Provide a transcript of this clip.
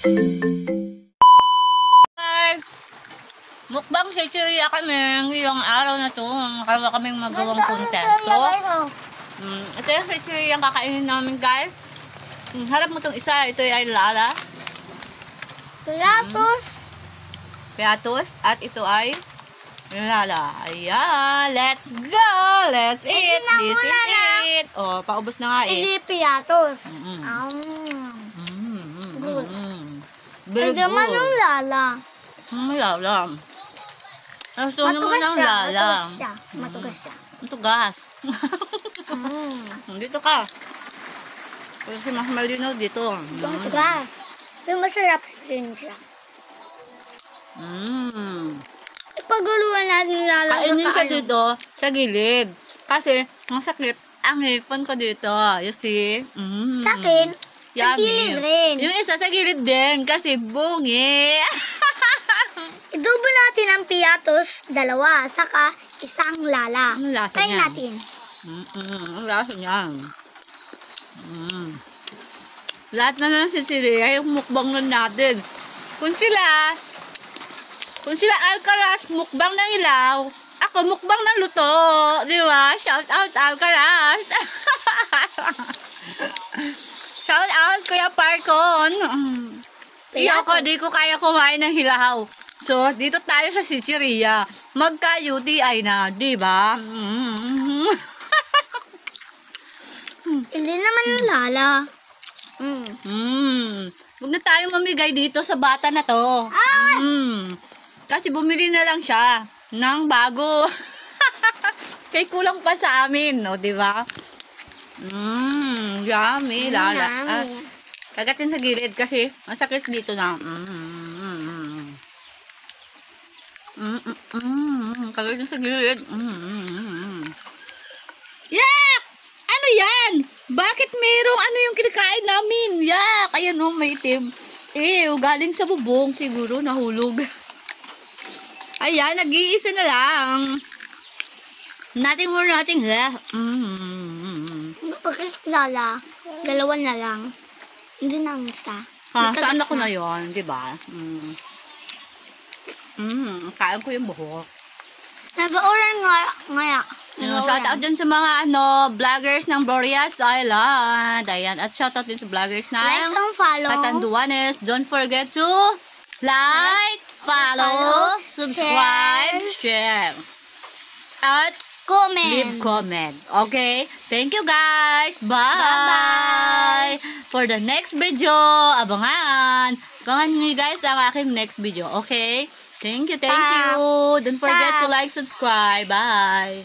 Hi! Mukbang chichirya kami ngayong araw na to. Kaya kaming magawang content. So, ito yung chichirya yung kakainin namin, guys. Harap mo itong isa. Ito ay lala. Piatos. At ito ay lala. Ayan. Let's go! Let's eat. This is it. Oh, paubos na nga eh. Hindi piatos. Good. Very Hindi man good. yung lala. Lala. Gusto naman ng lala. Matugas siya. Matugas. Dito ka. Kasi mas malinaw dito. Matugas. Yung masarap din siya. Ipaguluan natin yung lala. Kainin siya dito sa gilid. Kasi masakit ang hipon ko dito. You see? Sa akin, sa Yummy. gilid rin. Yung isa sa gilid din kasi bungi. I-double natin ang piatos, dalawa, saka isang lala. Ano lasa Try niya? natin. Ang lasa niya. Lahat na lang si Siria, yung mukbang nun natin. Kung sila Alcaraz, mukbang ng ilaw, ako mukbang ng luto. Di ba? Shout out Alcaraz. Shout out Kuya Parkon. Di ko kaya kumain ng hilahaw. So, dito tayo sa Siria. Magka-UTI na, di ba? Hindi naman yung lala. Huwag na tayo mamigay dito sa bata na to. Kasi bumili na lang siya ng bago. Kaya kulang pa sa amin, no, di ba? Yummy, lala. Kagatin sa gilid kasi masakit dito na. Kagatin sa gilid. Yak! Ano yan? Bakit merong ano yung kinakain namin? Yak! Ayan o, may itim. Galing sa bubong siguro, nahulog. Ayan, nag-iisa na lang. Natin muna natin. Bakit lala? Dalawa na lang. Hindi na ang isa. Saan ako na yun, di ba? Kain ko yung buhok. Nag-oran nga. Shout out din sa mga vloggers ng Boreas Island. Ayan, at shout out din sa vloggers ng Like and follow. Catanduanes. Don't forget to like, follow, subscribe, share. At Comment. leave comment. Okay? Thank you guys. Bye! For the next video, abangan nyo guys ang aking next video. Okay? Thank you. Don't forget to like, subscribe. Bye!